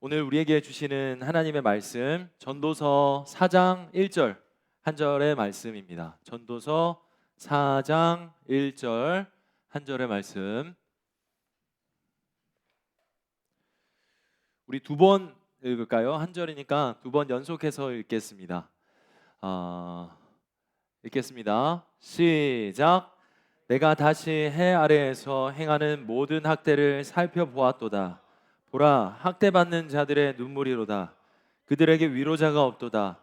오늘 우리에게 주시는 하나님의 말씀 전도서 4장 1절 한 절의 말씀입니다. 전도서 4장 1절 한 절의 말씀. 우리 두 번 읽을까요? 한 절이니까 두 번 연속해서 읽겠습니다. 읽겠습니다. 시작. 내가 다시 해 아래에서 행하는 모든 학대를 살펴보았도다. 보라, 학대받는 자들의 눈물이로다. 그들에게 위로자가 없도다.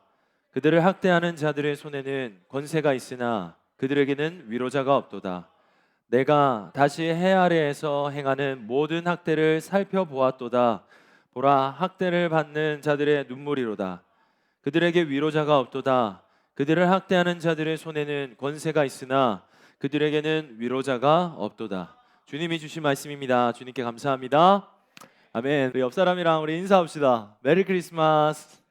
그들을 학대하는 자들의 손에는 권세가 있으나 그들에게는 위로자가 없도다. 내가 다시 해 아래에서 행하는 모든 학대를 살펴보았도다. 보라, 학대를 받는 자들의 눈물이로다. 그들에게 위로자가 없도다. 그들을 학대하는 자들의 손에는 권세가 있으나 그들에게는 위로자가 없도다. 주님이 주신 말씀입니다. 주님께 감사합니다. 아멘. 우리 옆 사람이랑 우리 인사합시다. 메리 크리스마스.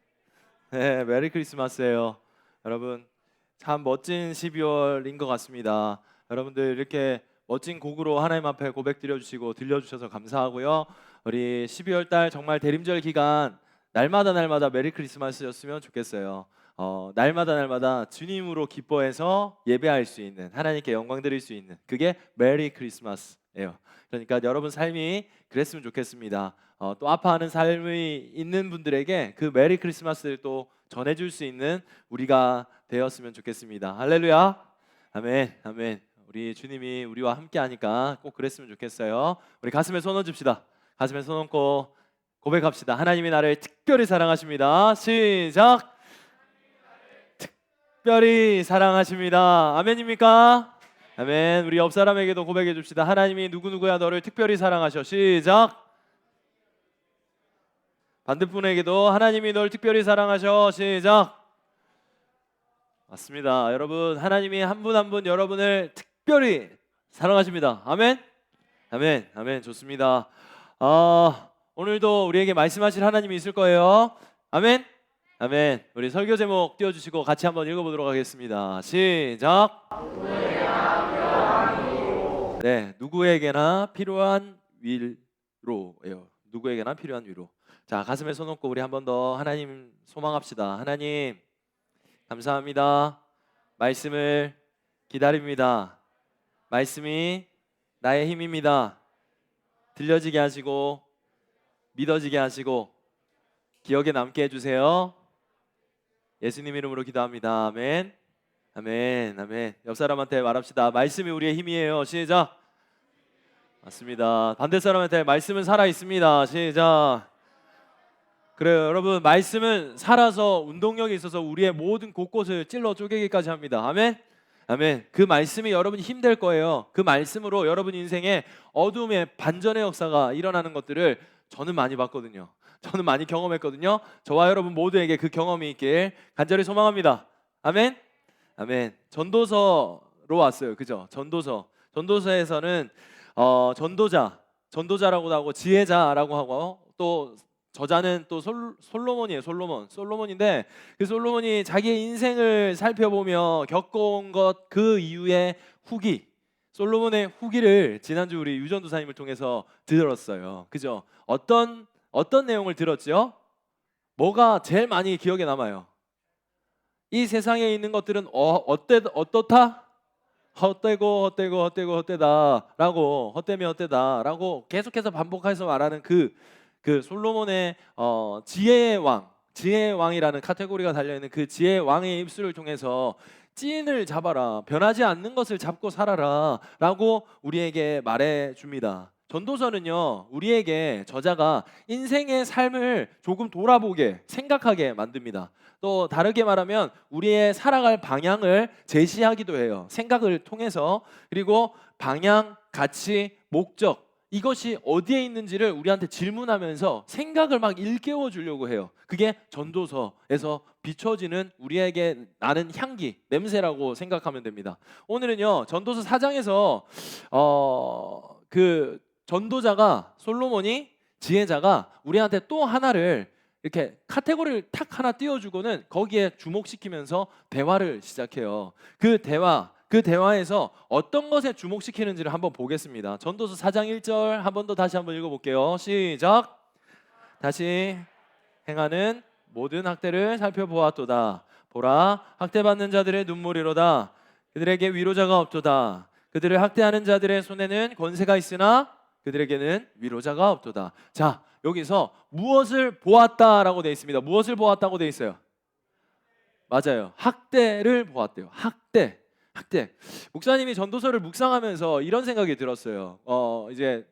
네, 메리 크리스마스예요. 여러분 참 멋진 12월인 것 같습니다. 여러분들 이렇게 멋진 곡으로 하나님 앞에 고백 드려주시고 들려주셔서 감사하고요. 우리 12월 달 정말 대림절 기간 날마다 메리 크리스마스였으면 좋겠어요. 날마다 주님으로 기뻐해서 예배할 수 있는, 하나님께 영광 드릴 수 있는, 그게 메리 크리스마스예요. 그러니까 여러분 삶이 그랬으면 좋겠습니다. 또 아파하는 삶이 있는 분들에게 그 메리 크리스마스를 또 전해줄 수 있는 우리가 되었으면 좋겠습니다. 할렐루야. 아멘. 아멘. 우리 주님이 우리와 함께하니까 꼭 그랬으면 좋겠어요. 우리 가슴에 손 얹읍시다. 가슴에 손 얹고 고백합시다. 하나님이 나를 특별히 사랑하십니다. 시작. 특별히 사랑하십니다. 아멘입니까? 아멘. 우리 옆 사람에게도 고백해 줍시다. 하나님이 누구누구야 너를 특별히 사랑하셔. 시작. 반대분에게도 하나님이 널 특별히 사랑하셔. 시작. 맞습니다. 여러분 하나님이 한 분 한 분 여러분을 특별히 사랑하십니다. 아멘. 아멘. 아멘. 좋습니다. 오늘도 우리에게 말씀하실 하나님이 있을 거예요. 아멘. 아멘. 우리 설교 제목 띄워주시고 같이 한번 읽어보도록 하겠습니다. 시작. 네, 누구에게나 필요한 위로예요. 누구에게나 필요한 위로. 자, 가슴에 손 얹고 우리 한번 더 하나님 소망합시다. 하나님 감사합니다. 말씀을 기다립니다. 말씀이 나의 힘입니다. 들려지게 하시고 믿어지게 하시고 기억에 남게 해주세요. 예수님 이름으로 기도합니다. 아멘. 아멘. 아멘. 옆 사람한테 말합시다. 말씀이 우리의 힘이에요. 시작. 맞습니다. 반대 사람한테 말씀은 살아 있습니다. 시작. 그래요. 여러분 말씀은 살아서 운동력이 있어서 우리의 모든 곳곳을 찔러 쪼개기까지 합니다. 아멘. 아멘. 그 말씀이 여러분이 힘될 거예요. 그 말씀으로 여러분 인생에 어둠의 반전의 역사가 일어나는 것들을 저는 많이 봤거든요. 저는 많이 경험했거든요. 저와 여러분 모두에게 그 경험이 있길 간절히 소망합니다. 아멘. 아멘. 전도서로 왔어요. 그죠? 전도서에서는 전도자라고도 하고 지혜자라고 하고 또 저자는 또 솔로몬이에요. 솔로몬인데 그 솔로몬이 자기의 인생을 살펴보며 겪어온 것 그 이후의 후기, 솔로몬의 후기를 지난주 우리 유전도사님을 통해서 들었어요. 그죠? 어떤 내용을 들었죠? 뭐가 제일 많이 기억에 남아요? 이 세상에 있는 것들은 어떻다? 헛되다라고 계속해서 반복해서 말하는 그 솔로몬의 지혜의 왕이라는 카테고리가 달려있는 그 지혜의 왕의 입술을 통해서 찐을 잡아라, 변하지 않는 것을 잡고 살아라 라고 우리에게 말해줍니다. 전도서는요, 우리에게 저자가 인생의 삶을 조금 돌아보게, 생각하게 만듭니다. 또 다르게 말하면 우리의 살아갈 방향을 제시하기도 해요. 생각을 통해서. 그리고 방향, 가치, 목적, 이것이 어디에 있는지를 우리한테 질문하면서 생각을 막 일깨워 주려고 해요. 그게 전도서에서 비춰지는 우리에게 나는 향기, 냄새라고 생각하면 됩니다. 오늘은요, 전도서 4장에서 그 전도자가, 솔로몬이, 지혜자가 우리한테 또 하나를 이렇게 카테고리를 탁 하나 띄워주고는 거기에 주목시키면서 대화를 시작해요. 그 대화에서 어떤 것에 주목시키는지를 한번 보겠습니다. 전도서 4장 1절 한 번 더 다시 한번 읽어볼게요. 시작. 다시 행하는 모든 학대를 살펴보았도다. 보라, 학대받는 자들의 눈물이로다. 그들에게 위로자가 없도다. 그들을 학대하는 자들의 손에는 권세가 있으나 그들에게는 위로자가 없도다. 자, 여기서 무엇을 보았다라고 되어 있습니다. 무엇을 보았다고 되어 있어요? 맞아요. 학대를 보았대요. 학대. 학대. 목사님이 전도서를 묵상하면서 이런 생각이 들었어요. 이제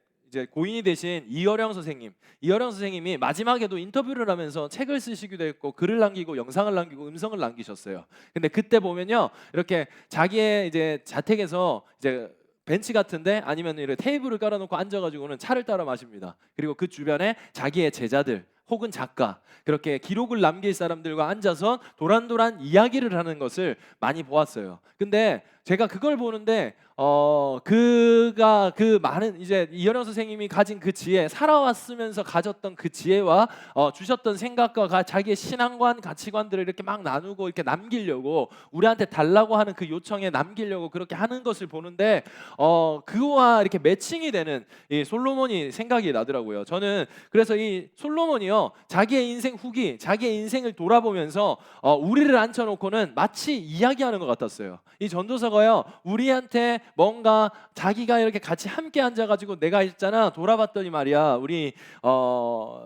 고인이 되신 이어령 선생님. 이어령 선생님이 마지막에도 인터뷰를 하면서 책을 쓰시기도 했고 글을 남기고 영상을 남기고 음성을 남기셨어요. 근데 그때 보면요. 이렇게 자기의 이제 자택에서 이제 벤치 같은데 아니면 이렇게 테이블을 깔아놓고 앉아가지고는 차를 따라 마십니다. 그리고 그 주변에 자기의 제자들 혹은 작가 그렇게 기록을 남길 사람들과 앉아서 도란도란 이야기를 하는 것을 많이 보았어요. 근데 제가 그걸 보는데 그가 그 많은 이제 이현영 선생님이 가진 그 지혜, 살아왔으면서 가졌던 그 지혜와 주셨던 생각과 자기의 신앙관, 가치관들을 이렇게 막 나누고 이렇게 남기려고 우리한테 달라고 하는 그 요청에 남기려고 그렇게 하는 것을 보는데 그와 이렇게 매칭이 되는 이 솔로몬이 생각이 나더라고요. 저는 그래서 이 솔로몬이요 자기의 인생 후기, 자기의 인생을 돌아보면서 우리를 앉혀놓고는 마치 이야기하는 것 같았어요. 이 전도서가요 우리한테 뭔가 자기가 이렇게 같이 함께 앉아가지고 내가 있잖아 돌아봤더니 말이야 우리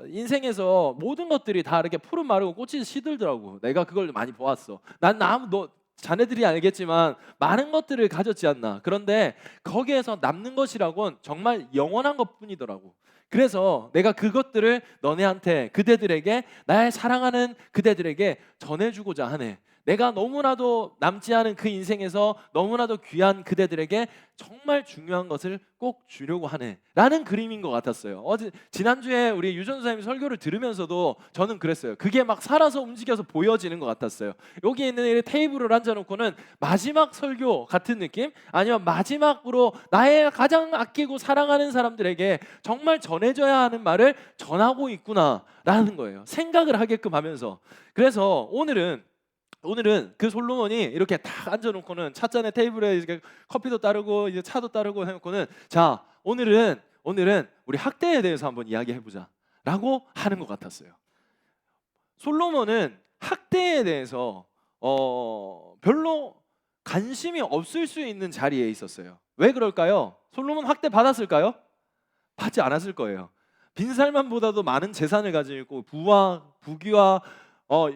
인생에서 모든 것들이 다 이렇게 푸른 마르고 꽃이 시들더라고. 내가 그걸 많이 보았어. 너 자네들이 알겠지만 많은 것들을 가졌지 않나. 그런데 거기에서 남는 것이라곤 정말 영원한 것뿐이더라고. 그래서 내가 그것들을 너네한테 그대들에게 나의 사랑하는 그대들에게 전해주고자 하네. 내가 너무나도 남지 않은 그 인생에서 너무나도 귀한 그대들에게 정말 중요한 것을 꼭 주려고 하네 라는 그림인 것 같았어요. 지난주에 우리 유전사님 설교를 들으면서도 저는 그랬어요. 그게 막 살아서 움직여서 보여지는 것 같았어요. 여기 있는 이 테이블을 앉아놓고는 마지막 설교 같은 느낌? 아니면 마지막으로 나의 가장 아끼고 사랑하는 사람들에게 정말 전해줘야 하는 말을 전하고 있구나 라는 거예요. 생각을 하게끔 하면서. 그래서 오늘은 그 솔로몬이 이렇게 딱 앉아놓고는 찻잔에 테이블에 이렇게 커피도 따르고 이제 차도 따르고 해놓고는 자 오늘은 우리 학대에 대해서 한번 이야기해보자라고 하는 것 같았어요. 솔로몬은 학대에 대해서 별로 관심이 없을 수 있는 자리에 있었어요. 왜 그럴까요? 솔로몬 학대 받았을까요? 받지 않았을 거예요. 빈살만보다도 많은 재산을 가지고 있고 부와 부귀와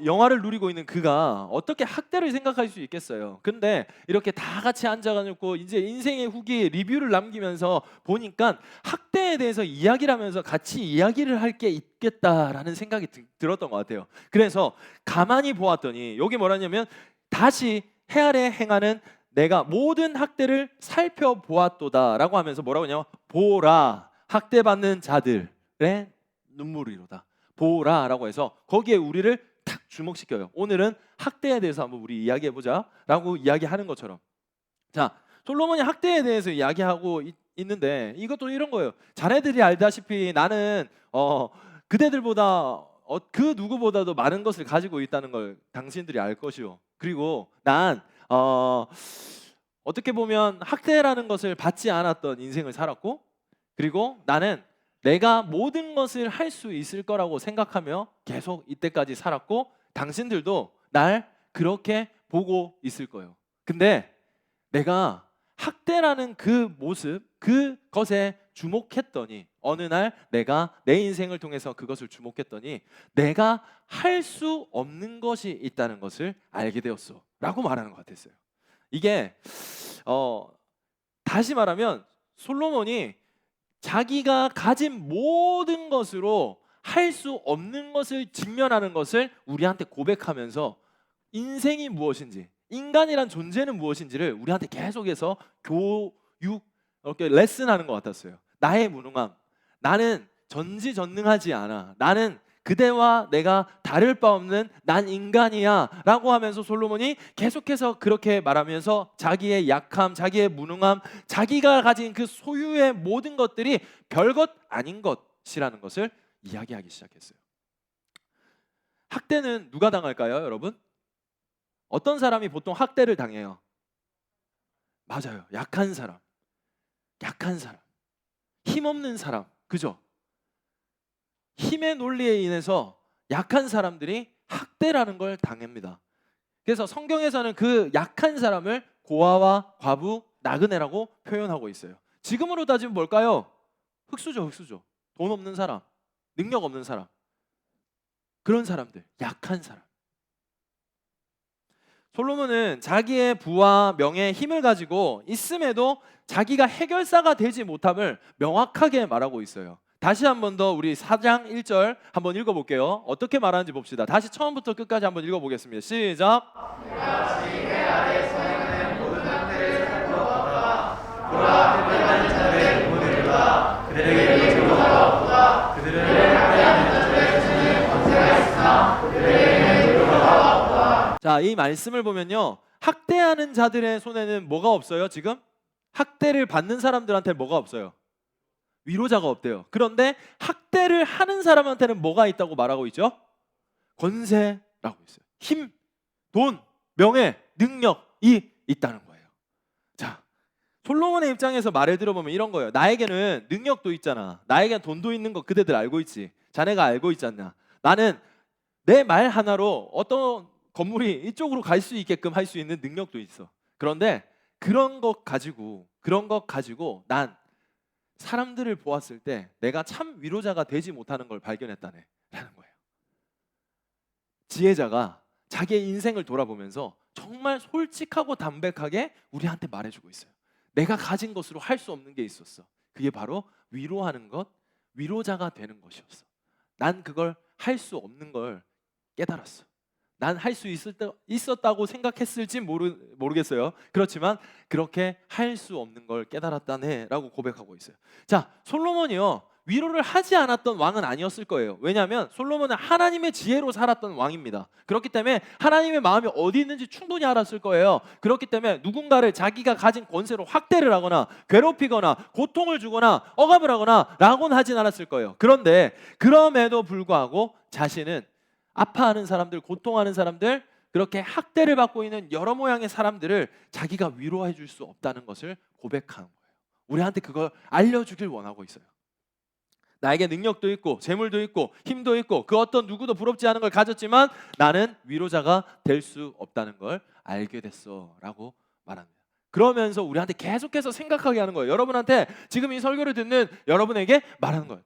영화를 누리고 있는 그가 어떻게 학대를 생각할 수 있겠어요. 근데 이렇게 다 같이 앉아가지고 이제 인생의 후기 리뷰를 남기면서 보니까 학대에 대해서 이야기를 하면서 같이 이야기를 할 게 있겠다라는 생각이 들었던 것 같아요. 그래서 가만히 보았더니 여기 뭐라냐면 다시 해 아래 행하는 내가 모든 학대를 살펴보았도다라고 하면서 뭐라고 하냐면 보라 학대받는 자들의 눈물이로다. 보라라고 해서 거기에 우리를 탁 주목시켜요. 오늘은 학대에 대해서 한번 우리 이야기해보자라고 이야기하는 것처럼. 자, 솔로몬이 학대에 대해서 이야기하고 있는데 이것도 이런 거예요. 자네들이 알다시피 나는 그대들보다 그 누구보다도 많은 것을 가지고 있다는 걸 당신들이 알 것이요. 그리고 난 어떻게 보면 학대라는 것을 받지 않았던 인생을 살았고, 그리고 나는 내가 모든 것을 할 수 있을 거라고 생각하며 계속 이때까지 살았고 당신들도 날 그렇게 보고 있을 거예요. 근데 내가 학대라는 그 모습, 그것에 주목했더니 어느 날 내가 내 인생을 통해서 그것을 주목했더니 내가 할 수 없는 것이 있다는 것을 알게 되었어 라고 말하는 것 같았어요. 이게 다시 말하면 솔로몬이 자기가 가진 모든 것으로 할 수 없는 것을 직면하는 것을 우리한테 고백하면서 인생이 무엇인지, 인간이란 존재는 무엇인지를 우리한테 계속해서 교육, 이렇게 레슨하는 것 같았어요. 나의 무능함, 나는 전지전능하지 않아, 나는 그대와 내가 다를 바 없는 난 인간이야 라고 하면서 솔로몬이 계속해서 그렇게 말하면서 자기의 약함, 자기의 무능함, 자기가 가진 그 소유의 모든 것들이 별것 아닌 것이라는 것을 이야기하기 시작했어요. 학대는 누가 당할까요, 여러분? 어떤 사람이 보통 학대를 당해요? 맞아요. 약한 사람, 힘없는 사람, 그죠? 힘의 논리에 인해서 약한 사람들이 학대라는 걸 당합니다. 그래서 성경에서는 그 약한 사람을 고아와 과부, 나그네라고 표현하고 있어요. 지금으로 따지면 뭘까요? 흙수저, 흙수저. 돈 없는 사람, 능력 없는 사람, 그런 사람들, 약한 사람. 솔로몬은 자기의 부와 명예, 힘을 가지고 있음에도 자기가 해결사가 되지 못함을 명확하게 말하고 있어요. 다시 한 번 더 우리 4장 1절 한번 읽어볼게요. 어떻게 말하는지 봅시다. 다시 처음부터 끝까지 한번 읽어보겠습니다. 시작. 자, 이 말씀을 보면요, 학대하는 자들의 손에는 뭐가 없어요? 지금 학대를 받는 사람들한테 뭐가 없어요? 위로자가 없대요. 그런데 학대를 하는 사람한테는 뭐가 있다고 말하고 있죠? 권세라고 있어요. 힘, 돈, 명예, 능력이 있다는 거예요. 자, 솔로몬의 입장에서 말을 들어보면 이런 거예요. 나에게는 능력도 있잖아. 나에게는 돈도 있는 거 그대들 알고 있지. 자네가 알고 있지 않냐. 나는 내 말 하나로 어떤 건물이 이쪽으로 갈 수 있게끔 할 수 있는 능력도 있어. 그런데 그런 것 가지고 난 사람들을 보았을 때 내가 참 위로자가 되지 못하는 걸 발견했다네 라는 거예요. 지혜자가 자기의 인생을 돌아보면서 정말 솔직하고 담백하게 우리한테 말해주고 있어요. 내가 가진 것으로 할 수 없는 게 있었어. 그게 바로 위로하는 것, 위로자가 되는 것이었어. 난 그걸 할 수 없는 걸 깨달았어. 난 할 수 있었다고 생각했을지 모르겠어요. 그렇지만 그렇게 할 수 없는 걸 깨달았다네 라고 고백하고 있어요. 자, 솔로몬이요, 위로를 하지 않았던 왕은 아니었을 거예요. 왜냐하면 솔로몬은 하나님의 지혜로 살았던 왕입니다. 그렇기 때문에 하나님의 마음이 어디 있는지 충분히 알았을 거예요. 그렇기 때문에 누군가를 자기가 가진 권세로 학대를 하거나 괴롭히거나 고통을 주거나 억압을 하거나 라고는 하진 않았을 거예요. 그런데 그럼에도 불구하고 자신은 아파하는 사람들, 고통하는 사람들, 그렇게 학대를 받고 있는 여러 모양의 사람들을 자기가 위로해 줄 수 없다는 것을 고백하는 거예요. 우리한테 그걸 알려주길 원하고 있어요. 나에게 능력도 있고 재물도 있고 힘도 있고 그 어떤 누구도 부럽지 않은 걸 가졌지만 나는 위로자가 될 수 없다는 걸 알게 됐어 라고 말합니다. 그러면서 우리한테 계속해서 생각하게 하는 거예요. 여러분한테 지금 이 설교를 듣는 여러분에게 말하는 거예요.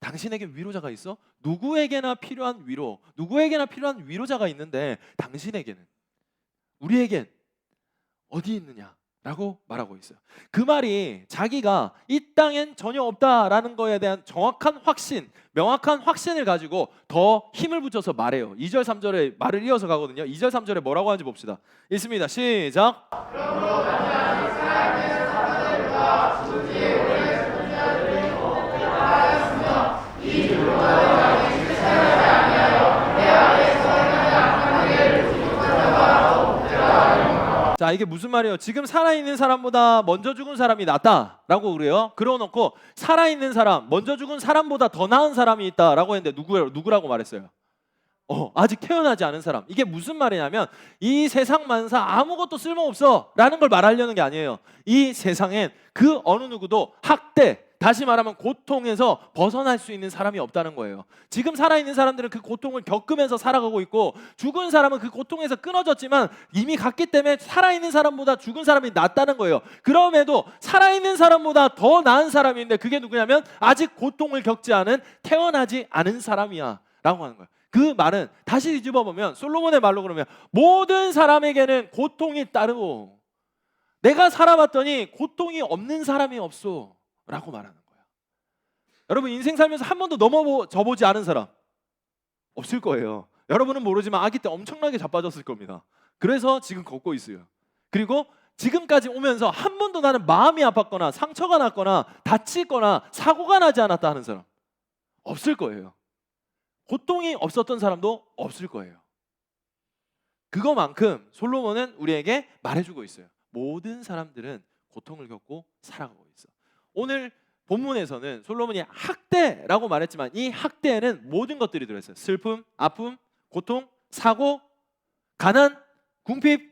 당신에게 위로자가 있어? 누구에게나 필요한 위로, 누구에게나 필요한 위로자가 있는데 당신에게는, 우리에겐 어디 있느냐? 라고 말하고 있어요. 그 말이 자기가 이 땅엔 전혀 없다라는 거에 대한 정확한 확신, 명확한 확신을 가지고 더 힘을 붙여서 말해요. 2절 3절에 말을 이어서 가거든요. 2절 3절에 뭐라고 하는지 봅시다. 읽습니다. 시작. 자, 이게 무슨 말이에요? 지금 살아있는 사람보다 먼저 죽은 사람이 낫다라고 그래요. 그러놓고 살아있는 사람, 먼저 죽은 사람보다 더 나은 사람이 있다라고 했는데 누구라고 말했어요? 아직 태어나지 않은 사람. 이게 무슨 말이냐면 이 세상 만사 아무것도 쓸모없어 라는 걸 말하려는 게 아니에요. 이 세상엔 그 어느 누구도 학대, 다시 말하면 고통에서 벗어날 수 있는 사람이 없다는 거예요. 지금 살아있는 사람들은 그 고통을 겪으면서 살아가고 있고 죽은 사람은 그 고통에서 끊어졌지만 이미 갔기 때문에 살아있는 사람보다 죽은 사람이 낫다는 거예요. 그럼에도 살아있는 사람보다 더 나은 사람이 있는데 그게 누구냐면 아직 고통을 겪지 않은 태어나지 않은 사람이야 라고 하는 거예요. 그 말은 다시 뒤집어보면 솔로몬의 말로 그러면 모든 사람에게는 고통이 따르고 내가 살아봤더니 고통이 없는 사람이 없어 라고 말하는 거야. 여러분 인생 살면서 한 번도 넘어져 보지 않은 사람 없을 거예요. 여러분은 모르지만 아기 때 엄청나게 자빠졌을 겁니다. 그래서 지금 걷고 있어요. 그리고 지금까지 오면서 한 번도 나는 마음이 아팠거나 상처가 났거나 다치거나 사고가 나지 않았다 하는 사람 없을 거예요. 고통이 없었던 사람도 없을 거예요. 그거만큼 솔로몬은 우리에게 말해주고 있어요. 모든 사람들은 고통을 겪고 살아가고 있어. 오늘 본문에서는 솔로몬이 학대라고 말했지만 이 학대에는 모든 것들이 들어있어요. 슬픔, 아픔, 고통, 사고, 가난, 궁핍,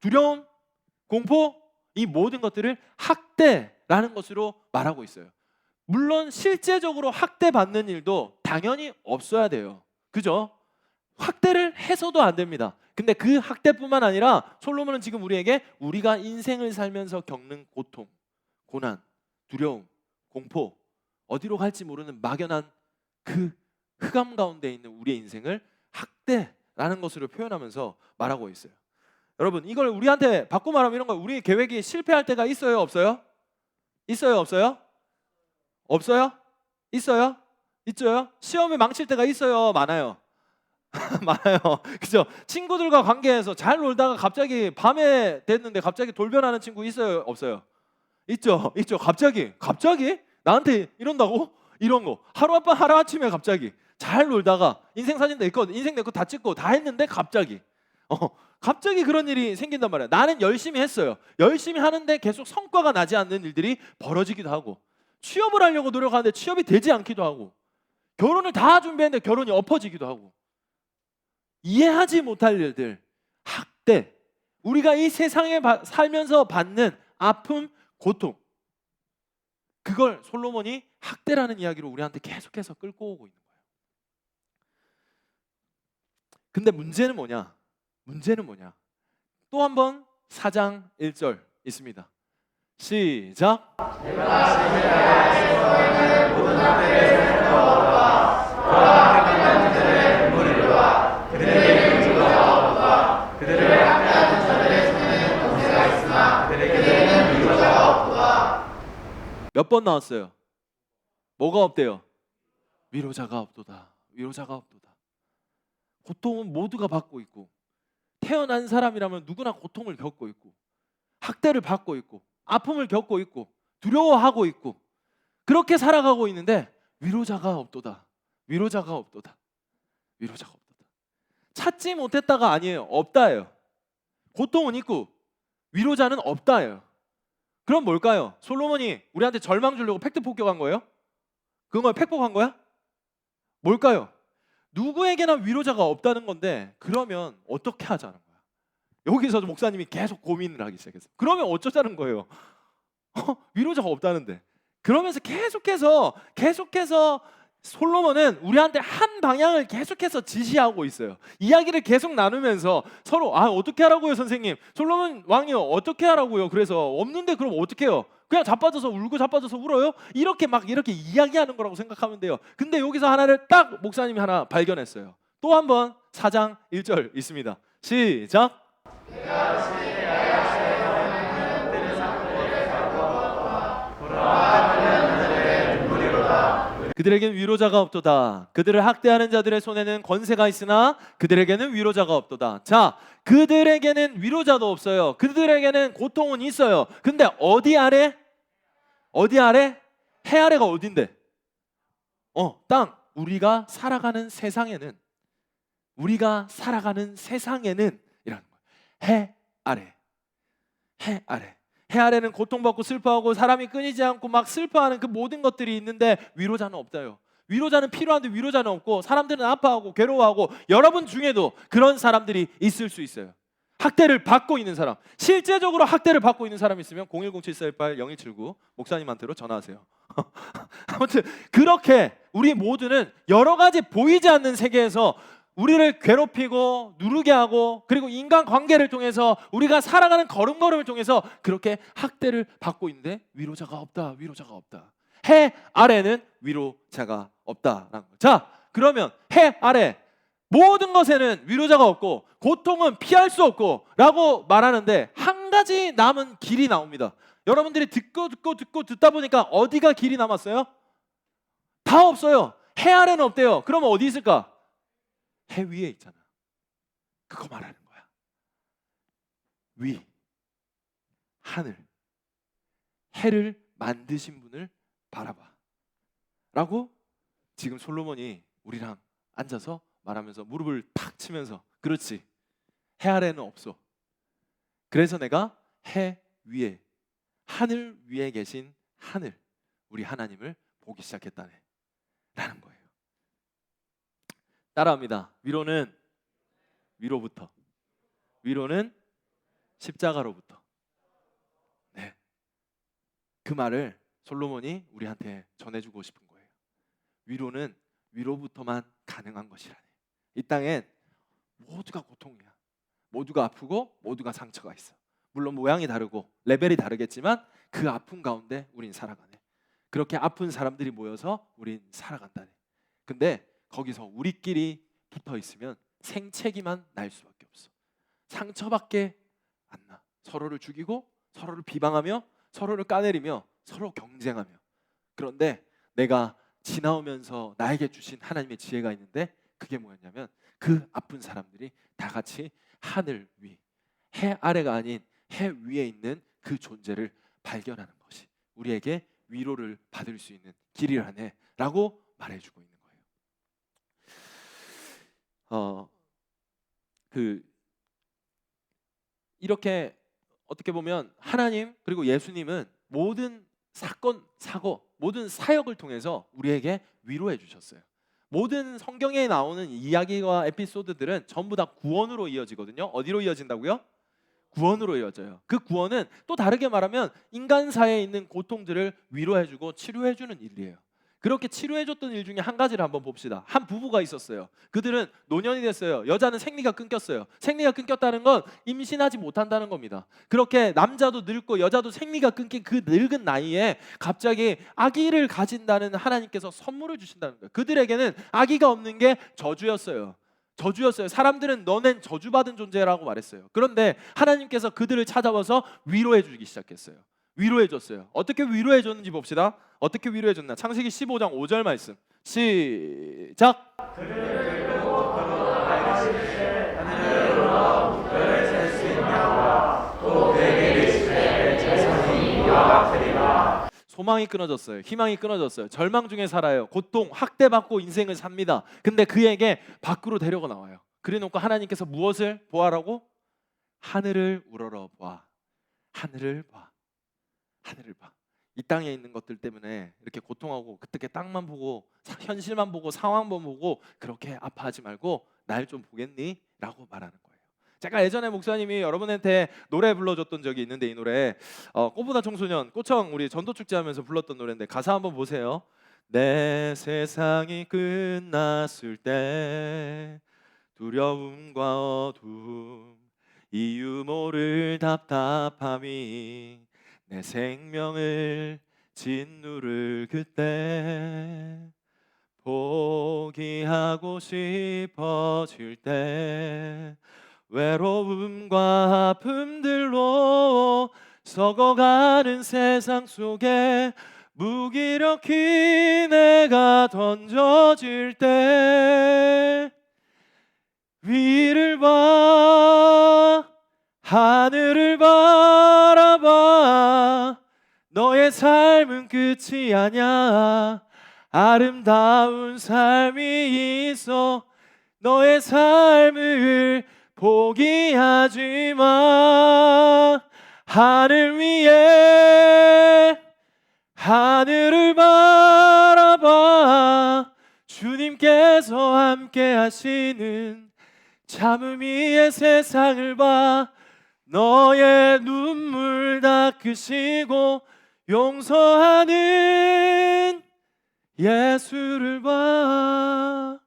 두려움, 공포, 이 모든 것들을 학대라는 것으로 말하고 있어요. 물론 실제적으로 학대받는 일도 당연히 없어야 돼요. 그죠? 학대를 해서도 안 됩니다. 근데 그 학대뿐만 아니라 솔로몬은 지금 우리에게 우리가 인생을 살면서 겪는 고통, 고난, 두려움, 공포, 어디로 갈지 모르는 막연한 그 흑암 가운데 있는 우리의 인생을 학대라는 것으로 표현하면서 말하고 있어요. 여러분, 이걸 우리한테 바꿔 말하면 이런 거예요. 우리 계획이 실패할 때가 있어요, 없어요? 있어요, 없어요? 없어요? 있어요? 있죠요? 시험에 망칠 때가 있어요, 많아요? 많아요. 그죠? 친구들과 관계에서 잘 놀다가 갑자기 밤에 됐는데 갑자기 돌변하는 친구 있어요, 없어요? 있죠, 있죠. 갑자기 나한테 이런다고? 이런 거 하루아침에 갑자기 잘 놀다가 인생 사진 내 거 다 찍고 다 했는데 갑자기 그런 일이 생긴단 말이야. 나는 열심히 했어요. 열심히 하는데 계속 성과가 나지 않는 일들이 벌어지기도 하고, 취업을 하려고 노력하는데 취업이 되지 않기도 하고, 결혼을 다 준비했는데 결혼이 엎어지기도 하고, 이해하지 못할 일들, 학대, 우리가 이 세상에 살면서 받는 아픔, 고통, 그걸 솔로몬이 학대라는 이야기로 우리한테 계속해서 끌고 오고 있는 거예요. 근데 문제는 뭐냐? 또 한 번 4장 1절 있습니다. 시작. 몇 번 나왔어요? 뭐가 없대요? 위로자가 없도다. 위로자가 없도다. 고통은 모두가 받고 있고, 태어난 사람이라면 누구나 고통을 겪고 있고, 학대를 받고 있고, 아픔을 겪고 있고, 두려워하고 있고, 그렇게 살아가고 있는데 위로자가 없도다. 위로자가 없도다. 위로자가 없도다. 찾지 못했다가 아니에요. 없다예요. 고통은 있고 위로자는 없다예요. 그럼 뭘까요? 솔로몬이 우리한테 절망 주려고 팩트 폭격한 거예요? 그건 팩폭한 거야? 뭘까요? 누구에게나 위로자가 없다는 건데, 그러면 어떻게 하자는 거야? 여기서도 목사님이 계속 고민을 하기 시작했어요. 그러면 어쩌자는 거예요? 위로자가 없다는데. 그러면서 계속해서 솔로몬은 우리한테 한 방향을 계속해서 지시하고 있어요. 이야기를 계속 나누면서 서로 어떻게 하라고요, 선생님? 솔로몬 왕이요, 어떻게 하라고요? 그래서 없는데 그럼 어떻게 해요? 그냥 자빠져서 울고 자빠져서 울어요? 이렇게 이야기하는 거라고 생각하면 돼요. 근데 여기서 하나를 딱 목사님이 하나 발견했어요. 또 한 번 4장 1절 있습니다. 시작. 그들에게는 위로자가 없도다. 그들을 학대하는 자들의 손에는 권세가 있으나 그들에게는 위로자가 없도다. 자, 그들에게는 위로자도 없어요. 그들에게는 고통은 있어요. 근데 어디 아래? 해 아래가 어딘데? 땅. 우리가 살아가는 세상에는 이라는 거예요. 해 아래. 해 아래는 고통받고 슬퍼하고 사람이 끊이지 않고 막 슬퍼하는 그 모든 것들이 있는데 위로자는 없다요. 위로자는 필요한데 위로자는 없고, 사람들은 아파하고 괴로워하고, 여러분 중에도 그런 사람들이 있을 수 있어요. 학대를 받고 있는 사람, 실제적으로 학대를 받고 있는 사람이 있으면 010-7418-0179 목사님한테로 전화하세요. 아무튼 그렇게 우리 모두는 여러 가지 보이지 않는 세계에서 우리를 괴롭히고 누르게 하고, 그리고 인간관계를 통해서 우리가 살아가는 걸음걸음을 통해서 그렇게 학대를 받고 있는데 위로자가 없다. 해 아래는 위로자가 없다라는 거예요. 자, 그러면 해 아래 모든 것에는 위로자가 없고 고통은 피할 수 없고 라고 말하는데, 한 가지 남은 길이 나옵니다. 여러분들이 듣다 보니까 어디가 길이 남았어요? 다 없어요. 해 아래는 없대요. 그러면 어디 있을까? 해 위에 있잖아. 그거 말하는 거야. 위, 하늘, 해를 만드신 분을 바라봐 라고 지금 솔로몬이 우리랑 앉아서 말하면서 무릎을 탁 치면서, 그렇지, 해 아래는 없어. 그래서 내가 해 위에, 하늘 위에 계신 하늘, 우리 하나님을 보기 시작했다네 라는 거예요. 따라합니다. 위로는 위로부터, 위로는 십자가로부터. 네. 그 말을 솔로몬이 우리한테 전해주고 싶은 거예요. 위로는 위로부터만 가능한 것이라네. 이 땅엔 모두가 고통이야. 모두가 아프고 모두가 상처가 있어. 물론 모양이 다르고 레벨이 다르겠지만 그 아픔 가운데 우린 살아가네. 그렇게 아픈 사람들이 모여서 우린 살아간다네. 근데 거기서 우리끼리 붙어 있으면 생채기만 날 수밖에 없어. 상처밖에 안 나. 서로를 죽이고 서로를 비방하며 서로를 까내리며 서로 경쟁하며. 그런데 내가 지나오면서 나에게 주신 하나님의 지혜가 있는데 그게 뭐였냐면 그 아픈 사람들이 다 같이 하늘 위, 해 아래가 아닌 해 위에 있는 그 존재를 발견하는 것이 우리에게 위로를 받을 수 있는 길이라네 라고 말해주고 있는 거예요. 이렇게 어떻게 보면 하나님 그리고 예수님은 모든 사건, 사고, 모든 사역을 통해서 우리에게 위로해 주셨어요. 모든 성경에 나오는 이야기와 에피소드들은 전부 다 구원으로 이어지거든요. 어디로 이어진다고요? 구원으로 이어져요. 그 구원은 또 다르게 말하면 인간사에 있는 고통들을 위로해주고 치료해주는 일이에요. 그렇게 치료해줬던 일 중에 한 가지를 한번 봅시다. 한 부부가 있었어요. 그들은 노년이 됐어요. 여자는 생리가 끊겼어요. 생리가 끊겼다는 건 임신하지 못한다는 겁니다. 그렇게 남자도 늙고 여자도 생리가 끊긴 그 늙은 나이에 갑자기 아기를 가진다는 하나님께서 선물을 주신다는 거예요. 그들에게는 아기가 없는 게 저주였어요. 저주였어요. 사람들은 너넨 저주받은 존재라고 말했어요. 그런데 하나님께서 그들을 찾아와서 위로해 주기 시작했어요. 위로해 줬어요. 어떻게 위로해 줬는지 봅시다. 어떻게 위로해 줬나? 창세기 15장 5절 말씀 시작. 소망이 끊어졌어요. 희망이 끊어졌어요. 절망 중에 살아요. 고통, 학대받고 인생을 삽니다. 근데 그에게 밖으로 데려가 나와요. 그래놓고 하나님께서 무엇을 보아라고? 하늘을 우러러 봐. 하늘을 봐. 하늘을 봐. 이 땅에 있는 것들 때문에 이렇게 고통하고 그때 땅만 보고 현실만 보고 상황만 보고 그렇게 아파하지 말고 날 좀 보겠니? 라고 말하는 거예요. 제가 예전에 목사님이 여러분한테 노래 불러줬던 적이 있는데 이 노래 꽃보다 청소년 꽃청 우리 전도축제하면서 불렀던 노래인데 가사 한번 보세요. 내 세상이 끝났을 때 두려움과 어둠 이유 모를 답답함이 내 생명을 짓누를 그때 포기하고 싶어질 때 외로움과 아픔들로 썩어가는 세상 속에 무기력히 내가 던져질 때 위를 봐 하늘을 바라봐 너의 삶은 끝이 아니야 아름다운 삶이 있어 너의 삶을 포기하지 마 하늘 위에 하늘을 바라봐 주님께서 함께 하시는 참음 위에 세상을 봐 너의 눈물 닦으시고 용서하는 예수를 봐.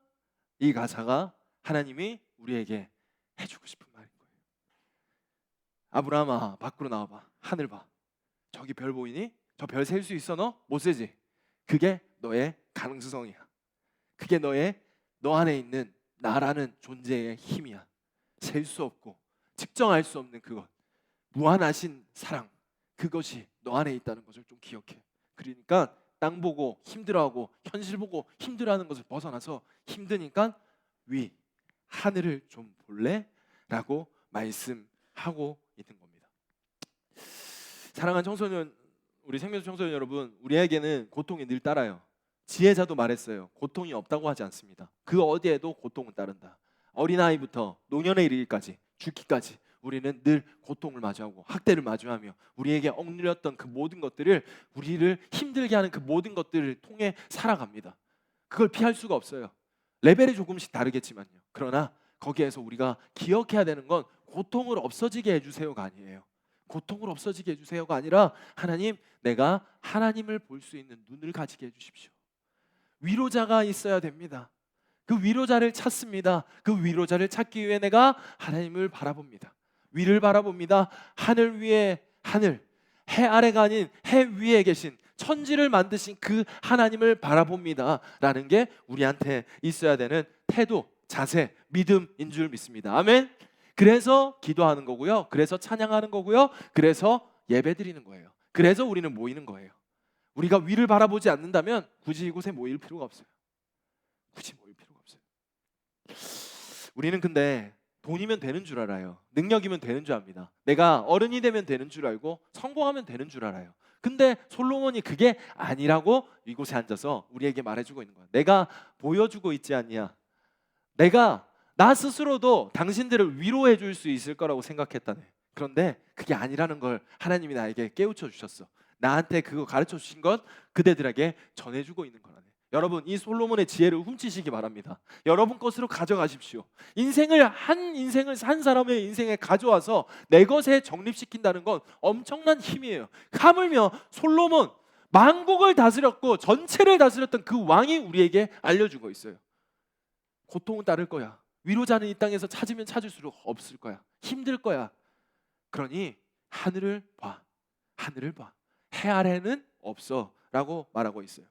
이 가사가 하나님이 우리에게 해주고 싶은 말인 거예요. 아브라함아 밖으로 나와봐. 하늘 봐. 저기 별 보이니? 저 별 셀 수 있어 너? 못 세지? 그게 너의 가능성이야. 그게 너 안에 있는 나라는 존재의 힘이야. 셀 수 없고 측정할 수 없는 그것 무한하신 사랑 그것이 너 안에 있다는 것을 좀 기억해. 그러니까 땅 보고 힘들어하고 현실 보고 힘들어하는 것을 벗어나서 힘드니까 위 하늘을 좀 볼래? 라고 말씀하고 있는 겁니다. 사랑하는 청소년 우리 생명수 청소년 여러분 우리에게는 고통이 늘 따라요. 지혜자도 말했어요. 고통이 없다고 하지 않습니다. 그 어디에도 고통은 따른다. 어린아이부터 노년에 이르기까지 죽기까지 우리는 늘 고통을 마주하고 학대를 마주하며 우리에게 억눌렸던 그 모든 것들을 우리를 힘들게 하는 그 모든 것들을 통해 살아갑니다. 그걸 피할 수가 없어요. 레벨이 조금씩 다르겠지만요. 그러나 거기에서 우리가 기억해야 되는 건 고통을 없어지게 해주세요가 아니에요. 고통을 없어지게 해주세요가 아니라 하나님, 내가 하나님을 볼 수 있는 눈을 가지게 해주십시오. 위로자가 있어야 됩니다. 그 위로자를 찾습니다. 그 위로자를 찾기 위해 내가 하나님을 바라봅니다. 위를 바라봅니다. 하늘 위에 하늘, 해 아래가 아닌 해 위에 계신 천지를 만드신 그 하나님을 바라봅니다 라는 게 우리한테 있어야 되는 태도, 자세, 믿음인 줄 믿습니다. 아멘. 그래서 기도하는 거고요. 그래서 찬양하는 거고요. 그래서 예배 드리는 거예요. 그래서 우리는 모이는 거예요. 우리가 위를 바라보지 않는다면 굳이 이곳에 모일 필요가 없어요. 굳이 모일 필요가 없어요. 우리는 근데 돈이면 되는 줄 알아요. 능력이면 되는 줄 압니다. 내가 어른이 되면 되는 줄 알고 성공하면 되는 줄 알아요. 근데 솔로몬이 그게 아니라고 이곳에 앉아서 우리에게 말해주고 있는 거야. 내가 보여주고 있지 않냐. 내가 나 스스로도 당신들을 위로해 줄 수 있을 거라고 생각했다네. 그런데 그게 아니라는 걸 하나님이 나에게 깨우쳐 주셨어. 나한테 그거 가르쳐 주신 것 그대들에게 전해주고 있는 거라네. 여러분, 이 솔로몬의 지혜를 훔치시기 바랍니다. 여러분 것으로 가져가십시오. 인생을 산 사람의 인생에 가져와서 내 것에 정립시킨다는 건 엄청난 힘이에요. 하물며 솔로몬, 만국을 다스렸고 전체를 다스렸던 그 왕이 우리에게 알려주고 있어요. 고통은 따를 거야. 위로자는 이 땅에서 찾으면 찾을수록 없을 거야. 힘들 거야. 그러니 하늘을 봐. 하늘을 봐. 해 아래는 없어 라고 말하고 있어요.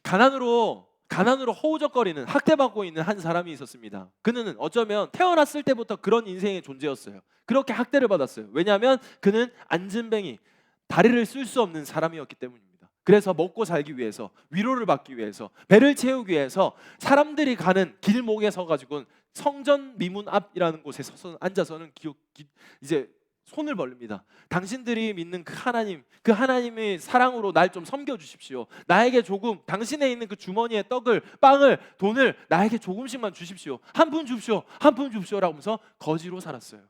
가난으로 허우적거리는, 학대받고 있는 한 사람이 있었습니다. 그는 어쩌면 태어났을 때부터 그런 인생의 존재였어요. 그렇게 학대를 받았어요. 왜냐하면 그는 앉은뱅이, 다리를 쓸 수 없는 사람이었기 때문입니다. 그래서 먹고 살기 위해서, 위로를 받기 위해서, 배를 채우기 위해서 사람들이 가는 길목에 서가지고 성전 미문 앞이라는 곳에 서서 앉아서는 이제 손을 벌립니다. 당신들이 믿는 그 하나님, 그 하나님의 사랑으로 날 좀 섬겨주십시오. 나에게 조금, 당신에 있는 그 주머니에 떡을, 빵을, 돈을 나에게 조금씩만 주십시오. 한 푼 줍시오, 한 푼 줍시오라고 하면서 거지로 살았어요.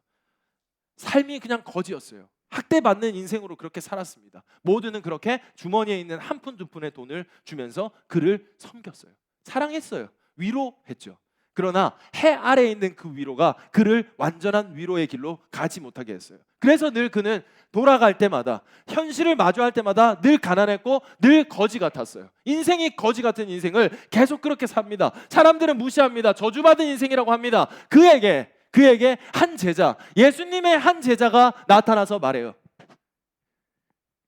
삶이 그냥 거지였어요. 학대받는 인생으로 그렇게 살았습니다. 모두는 그렇게 주머니에 있는 한 푼, 두 푼의 돈을 주면서 그를 섬겼어요. 사랑했어요. 위로했죠. 그러나 해 아래에 있는 그 위로가 그를 완전한 위로의 길로 가지 못하게 했어요. 그래서 늘 그는 돌아갈 때마다, 현실을 마주할 때마다 늘 가난했고 늘 거지 같았어요. 인생이 거지 같은 인생을 계속 그렇게 삽니다. 사람들은 무시합니다. 저주받은 인생이라고 합니다. 그에게 한 제자, 예수님의 한 제자가 나타나서 말해요.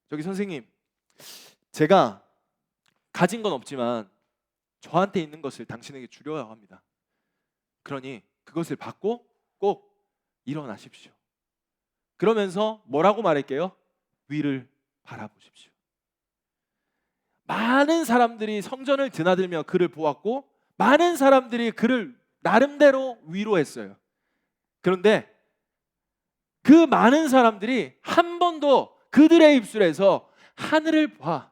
저기 선생님, 제가 가진 건 없지만 저한테 있는 것을 당신에게 주려고 합니다. 그러니 그것을 받고 꼭 일어나십시오. 그러면서 뭐라고 말할게요? 위를 바라보십시오. 많은 사람들이 성전을 드나들며 그를 보았고 많은 사람들이 그를 나름대로 위로했어요. 그런데 그 많은 사람들이 한 번도 그들의 입술에서 하늘을 봐,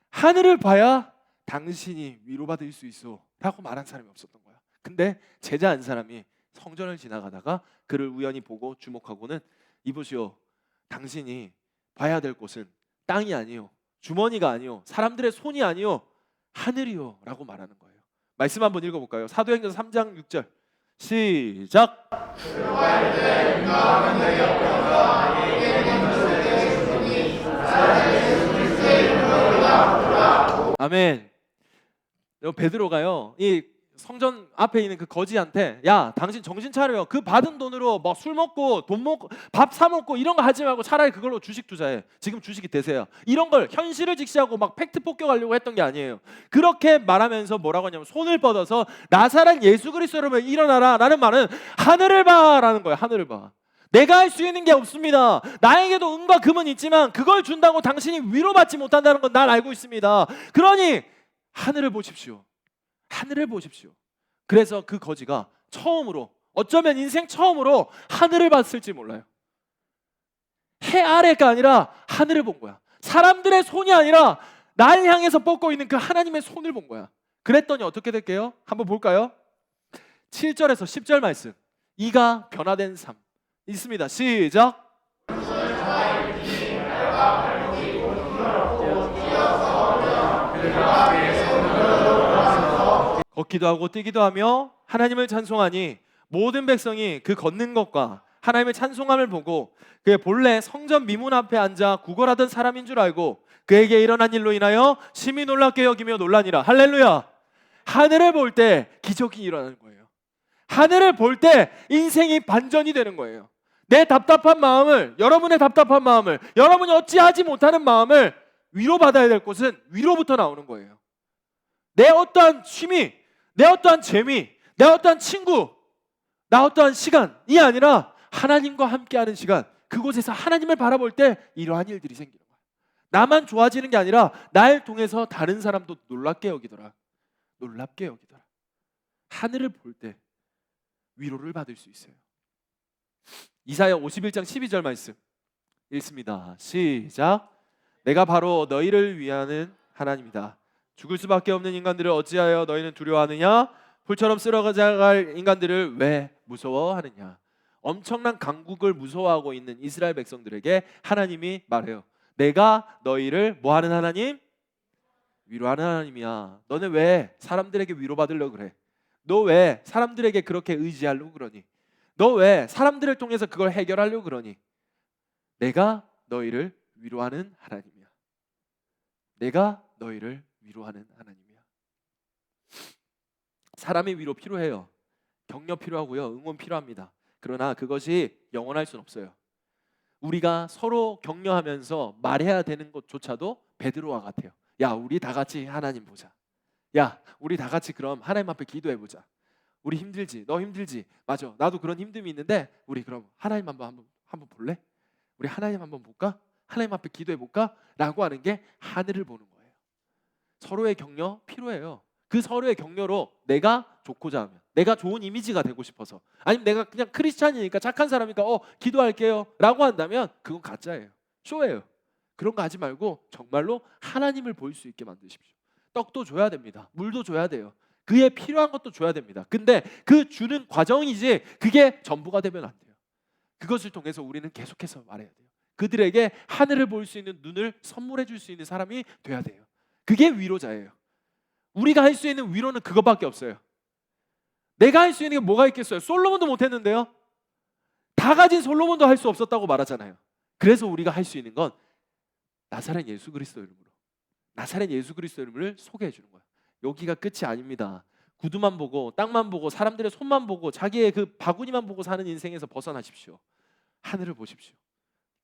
하늘을 봐야 당신이 위로받을 수 있어 라고 말한 사람이 없었던 거야. 근데 제자 한 사람이 성전을 지나가다가 그를 우연히 보고 주목하고는, 이보시오, 당신이 봐야 될 곳은 땅이 아니요, 주머니가 아니요, 사람들의 손이 아니요, 하늘이요 라고 말하는 거예요. 말씀 한번 읽어볼까요? 사도행전 3장 6절 시작. 아멘. 베드로가요, 이 성전 앞에 있는 그 거지한테, 야, 당신 정신 차려요. 그 받은 돈으로 뭐 술 먹고 돈 먹고 밥 사 먹고 이런 거 하지 말고 차라리 그걸로 주식 투자해. 지금 주식이 대세야. 이런 걸 현실을 직시하고 막 팩트 폭격하려고 했던 게 아니에요. 그렇게 말하면서 뭐라고 하냐면 손을 뻗어서 나사렛 예수 그리스도로 일어나라 라는 말은 하늘을 봐라는 거예요. 하늘을 봐. 내가 할 수 있는 게 없습니다. 나에게도 은과 금은 있지만 그걸 준다고 당신이 위로받지 못한다는 건 난 알고 있습니다. 그러니 하늘을 보십시오. 하늘을 보십시오. 그래서 그 거지가 처음으로, 어쩌면 인생 처음으로 하늘을 봤을지 몰라요. 해 아래가 아니라 하늘을 본 거야. 사람들의 손이 아니라 날 향해서 뻗고 있는 그 하나님의 손을 본 거야. 그랬더니 어떻게 될게요? 한번 볼까요? 7절에서 10절 말씀. 이가 변화된 삶 있습니다. 시작. 걷기도 하고 뛰기도 하며 하나님을 찬송하니 모든 백성이 그 걷는 것과 하나님의 찬송함을 보고 그의 본래 성전 미문 앞에 앉아 구걸하던 사람인 줄 알고 그에게 일어난 일로 인하여 심히 놀랍게 여기며 놀라니라. 할렐루야. 하늘을 볼 때 기적이 일어나는 거예요. 하늘을 볼 때 인생이 반전이 되는 거예요. 내 답답한 마음을, 여러분의 답답한 마음을, 여러분이 어찌하지 못하는 마음을 위로받아야 될 곳은 위로부터 나오는 거예요. 내 어떠한 취미, 내 어떠한 재미, 내 어떠한 친구, 나 어떠한 시간이 아니라 하나님과 함께하는 시간, 그곳에서 하나님을 바라볼 때 이러한 일들이 생기는 거예요. 나만 좋아지는 게 아니라 날 통해서 다른 사람도 놀랍게 여기더라. 놀랍게 여기더라. 하늘을 볼 때 위로를 받을 수 있어요. 이사야 51장 12절 말씀 읽습니다. 시작. 내가 바로 너희를 위하는 하나님이다. 죽을 수밖에 없는 인간들을 어찌하여 너희는 두려워하느냐? 풀처럼 쓰러져갈 인간들을 왜 무서워하느냐? 엄청난 강국을 무서워하고 있는 이스라엘 백성들에게 하나님이 말해요. 내가 너희를 뭐하는 하나님? 위로하는 하나님이야. 너네 왜 사람들에게 위로받으려고 그래? 너 왜 사람들에게 그렇게 의지하려고 그러니? 너 왜 사람들을 통해서 그걸 해결하려고 그러니? 내가 너희를 위로하는 하나님이야. 내가 너희를 위로하는 하나님이야. 사람의 위로 필요해요. 격려 필요하고요. 응원 필요합니다. 그러나 그것이 영원할 수는 없어요. 우리가 서로 격려하면서 말해야 되는 것조차도 베드로와 같아요. 야, 우리 다 같이 하나님 보자. 야, 우리 다 같이 그럼 하나님 앞에 기도해 보자. 우리 힘들지? 너 힘들지? 맞아. 나도 그런 힘듦이 있는데 우리 그럼 하나님 한번 볼래? 우리 하나님 한번 볼까? 하나님 앞에 기도해 볼까? 라고 하는 게 하늘을 보는 거예요. 서로의 격려 필요해요. 그 서로의 격려로 내가 좋고자 하면, 내가 좋은 이미지가 되고 싶어서, 아니면 내가 그냥 크리스찬이니까 착한 사람이니까 기도할게요 라고 한다면 그건 가짜예요. 쇼예요. 그런 거 하지 말고 정말로 하나님을 볼 수 있게 만드십시오. 떡도 줘야 됩니다. 물도 줘야 돼요. 그에 필요한 것도 줘야 됩니다. 근데 그 주는 과정이지 그게 전부가 되면 안 돼요. 그것을 통해서 우리는 계속해서 말해야 돼요. 그들에게 하늘을 볼 수 있는 눈을 선물해 줄 수 있는 사람이 돼야 돼요. 그게 위로자예요. 우리가 할 수 있는 위로는 그것밖에 없어요. 내가 할 수 있는 게 뭐가 있겠어요? 솔로몬도 못했는데요. 다 가진 솔로몬도 할 수 없었다고 말하잖아요. 그래서 우리가 할 수 있는 건 나사렛 예수 그리스도 이름으로, 나사렛 예수 그리스도 이름을 소개해 주는 거예요. 여기가 끝이 아닙니다. 구두만 보고 땅만 보고 사람들의 손만 보고 자기의 그 바구니만 보고 사는 인생에서 벗어나십시오. 하늘을 보십시오.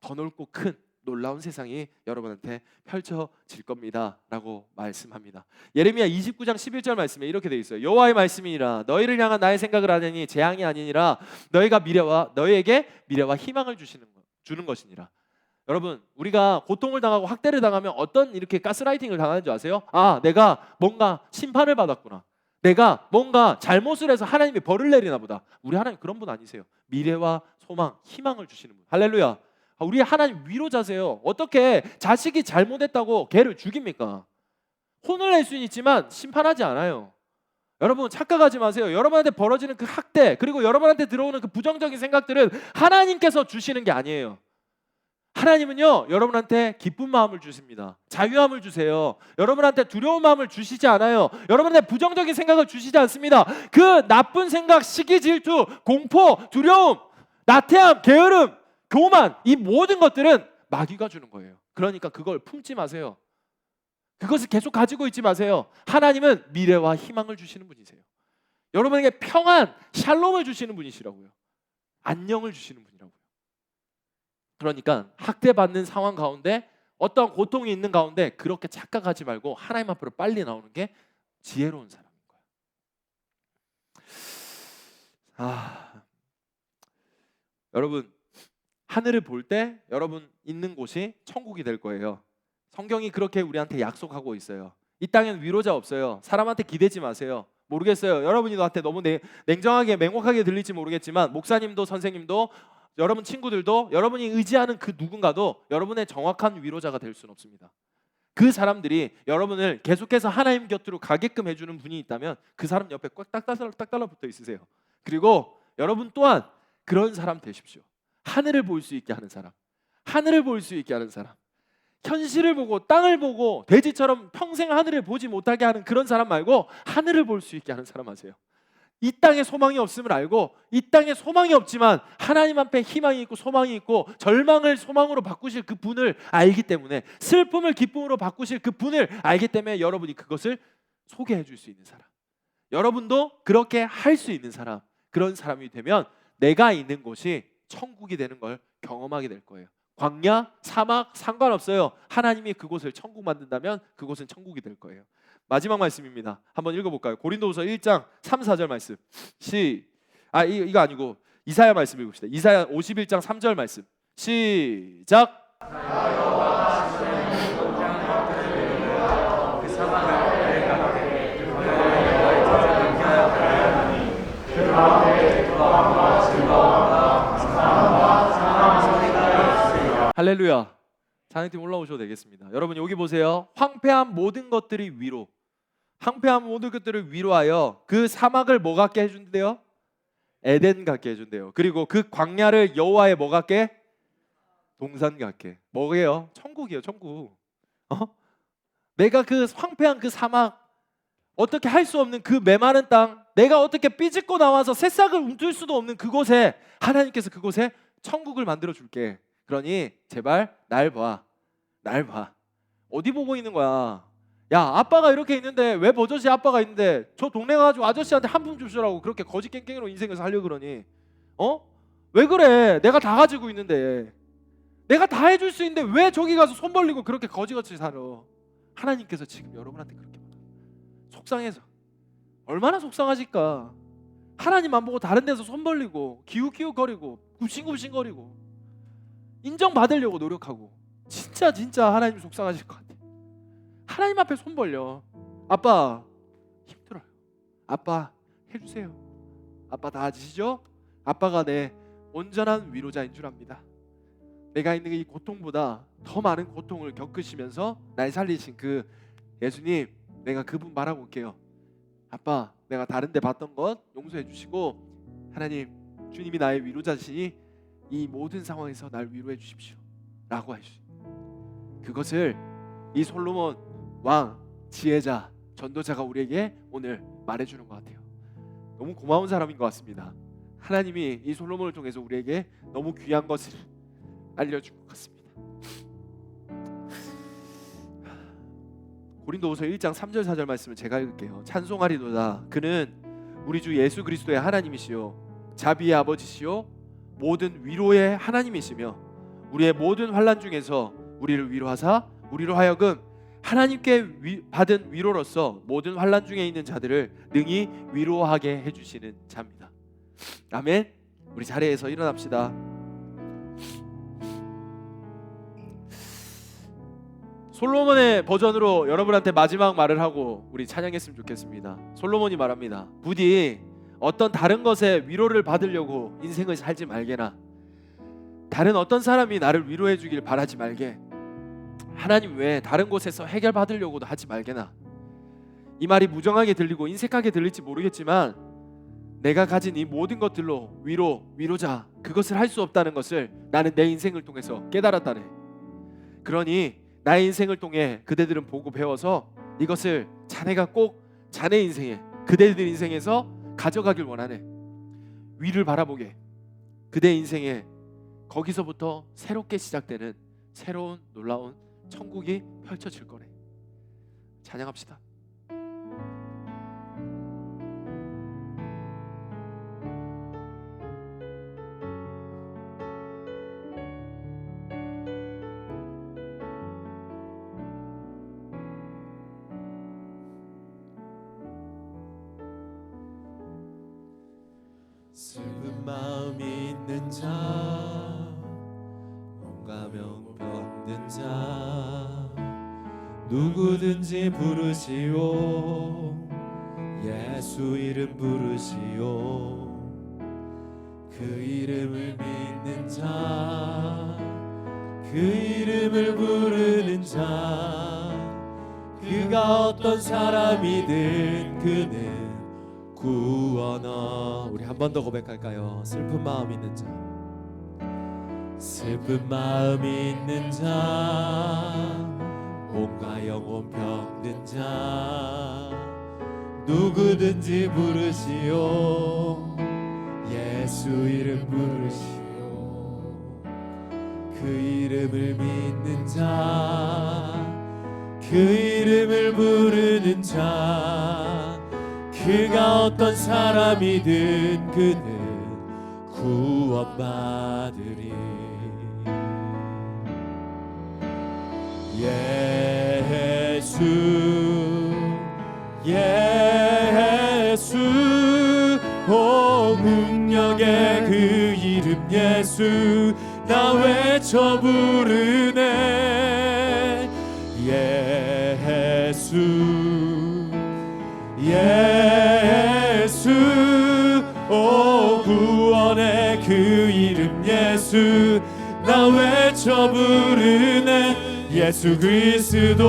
더 넓고 큰 놀라운 세상이 여러분한테 펼쳐질 겁니다 라고 말씀합니다. 예레미야 29장 11절 말씀에 이렇게 되어 있어요. 여호와의 말씀이니라 너희를 향한 나의 생각을 하느니 재앙이 아니니라 너희에게 미래와 희망을 주는 것이니라. 여러분, 우리가 고통을 당하고 학대를 당하면 어떤 이렇게 가스라이팅을 당하는 줄 아세요? 아, 내가 뭔가 심판을 받았구나. 내가 뭔가 잘못을 해서 하나님이 벌을 내리나 보다. 우리 하나님 그런 분 아니세요. 미래와 소망, 희망을 주시는 분. 할렐루야. 우리 하나님 위로자세요. 어떻게 자식이 잘못했다고 걔를 죽입니까? 혼을 낼 수는 있지만 심판하지 않아요. 여러분 착각하지 마세요. 여러분한테 벌어지는 그 학대, 그리고 여러분한테 들어오는 그 부정적인 생각들은 하나님께서 주시는 게 아니에요. 하나님은요, 여러분한테 기쁜 마음을 주십니다. 자유함을 주세요. 여러분한테 두려운 마음을 주시지 않아요. 여러분한테 부정적인 생각을 주시지 않습니다. 그 나쁜 생각, 시기, 질투, 공포, 두려움, 나태함, 게으름, 교만, 이 모든 것들은 마귀가 주는 거예요. 그러니까 그걸 품지 마세요. 그것을 계속 가지고 있지 마세요. 하나님은 미래와 희망을 주시는 분이세요. 여러분에게 평안, 샬롬을 주시는 분이시라고요. 안녕을 주시는 분이라고요. 그러니까 학대받는 상황 가운데, 어떤 고통이 있는 가운데 그렇게 착각하지 말고 하나님 앞으로 빨리 나오는 게 지혜로운 사람인 거예요. 여러분, 하늘을 볼 때 여러분 있는 곳이 천국이 될 거예요. 성경이 그렇게 우리한테 약속하고 있어요. 이 땅엔 위로자 없어요. 사람한테 기대지 마세요. 모르겠어요. 여러분이 나한테 너무 냉정하게 맹혹하게 들릴지 모르겠지만, 목사님도 선생님도 여러분 친구들도 여러분이 의지하는 그 누군가도 여러분의 정확한 위로자가 될 수는 없습니다. 그 사람들이 여러분을 계속해서 하나님 곁으로 가게끔 해주는 분이 있다면 그 사람 옆에 딱 달라붙어 있으세요. 그리고 여러분 또한 그런 사람 되십시오. 하늘을 볼 수 있게 하는 사람, 하늘을 볼 수 있게 하는 사람, 현실을 보고 땅을 보고 돼지처럼 평생 하늘을 보지 못하게 하는 그런 사람 말고 하늘을 볼 수 있게 하는 사람 하세요. 이 땅에 소망이 없음을 알고 이 땅에 소망이 없지만 하나님 앞에 희망이 있고 소망이 있고 절망을 소망으로 바꾸실 그 분을 알기 때문에 슬픔을 기쁨으로 바꾸실 그 분을 알기 때문에 여러분이 그것을 소개해 줄 수 있는 사람, 여러분도 그렇게 할 수 있는 사람, 그런 사람이 되면 내가 있는 곳이 천국이 되는 걸 경험하게 될 거예요. 광야, 사막 상관없어요. 하나님이 그곳을 천국 만든다면 그곳은 천국이 될 거예요. 마지막 말씀입니다. 한번 읽어볼까요? 고린도후서 1장 3, 4절 말씀. 이거 아니고 이사야 말씀 읽읍시다. 이사야 51장 3절 말씀. 시작. 할렐루야. 찬양팀 올라오셔도 되겠습니다. 여러분 여기 보세요. 황폐한 모든 것들이 위로, 황폐한 모든 것들을 위로하여 그 사막을 뭐 같게 해준대요? 에덴 같게 해준대요. 그리고 그 광야를 여호와의 뭐 같게? 동산 같게. 뭐예요? 천국이에요. 천국. 내가 그 황폐한 그 사막, 어떻게 할 수 없는 그 메마른 땅, 내가 어떻게 삐짓고 나와서 새싹을 움틀 수도 없는 그곳에 하나님께서 그곳에 천국을 만들어 줄게. 그러니 제발 날 봐. 날 봐. 어디 보고 있는 거야? 야, 아빠가 이렇게 있는데 왜 버젓이 아빠가 있는데 저 동네 가가지고 아저씨한테 한 푼 줍시라고 그렇게 거지 깽깽이로 인생을 살려 그러니? 왜 그래? 내가 다 가지고 있는데, 내가 다 해줄 수 있는데 왜 저기 가서 손 벌리고 그렇게 거지같이 살아? 하나님께서 지금 여러분한테 그렇게 말해요. 속상해서. 얼마나 속상하실까? 하나님 안 보고 다른 데서 손 벌리고 기웃기웃거리고 굽신굽신거리고 인정받으려고 노력하고, 진짜 하나님 속상하실 것 같아. 하나님 앞에 손 벌려. 아빠 힘들어요. 아빠 해주세요. 아빠 다 아시죠? 아빠가 내 온전한 위로자인 줄 압니다. 내가 있는 이 고통보다 더 많은 고통을 겪으시면서 날 살리신 그 예수님, 내가 그분 말하고 올게요. 아빠, 내가 다른 데 봤던 것 용서해 주시고, 하나님, 주님이 나의 위로자시니 이 모든 상황에서 날 위로해 주십시오 라고 하시죠. 그것을 이 솔로몬 왕, 지혜자, 전도자가 우리에게 오늘 말해주는 것 같아요. 너무 고마운 사람인 것 같습니다. 하나님이 이 솔로몬을 통해서 우리에게 너무 귀한 것을 알려준 것 같습니다. 고린도후서 1장 3절 4절 말씀을 제가 읽을게요. 찬송하리도다. 그는 우리 주 예수 그리스도의 하나님이시요 자비의 아버지시요 모든 위로의 하나님이시며 우리의 모든 환난 중에서 우리를 위로하사 우리로 하여금 하나님께 받은 위로로서 모든 환난 중에 있는 자들을 능히 위로하게 해주시는 자입니다. 아멘. 우리 자리에서 일어납시다. 솔로몬의 버전으로 여러분한테 마지막 말을 하고 우리 찬양했으면 좋겠습니다. 솔로몬이 말합니다. 부디 어떤 다른 것에 위로를 받으려고 인생을 살지 말게나, 다른 어떤 사람이 나를 위로해 주길 바라지 말게, 하나님 외에 다른 곳에서 해결받으려고도 하지 말게나. 이 말이 무정하게 들리고 인색하게 들릴지 모르겠지만 내가 가진 이 모든 것들로 위로자, 그것을 할 수 없다는 것을 나는 내 인생을 통해서 깨달았다네. 그러니 나의 인생을 통해 그대들은 보고 배워서 이것을 자네가 꼭 자네 인생에, 그대들 인생에서 가져가길 원하네. 위를 바라보게. 그대 인생에 거기서부터 새롭게 시작되는 새로운 놀라운 천국이 펼쳐질 거네. 찬양합시다. 슬픈 마음이 있는 자, 몸과 병 든 자, 누구든지 부르시오. 예수 이름 부르시오. 그 이름을 믿는 자, 그 이름을 부르는 자, 그가 어떤 사람이든 그는 구원하. 우리 한 번 더 고백할까요? 슬픈 마음 있는 자, 슬픈 마음 있는 자, 몸과 영혼 병든 자, 누구든지 부르시오 예수 이름 부르시오 그 이름을 믿는 자 그 이름을 부르는 자 그가 어떤 사람이든 그는 구원받으리 예수 예수 오 능력의 그 이름 예수 나 외쳐 부르네 예수 예수 오 구원의 그 이름 예수 나 외쳐 부르네 예수 그리스도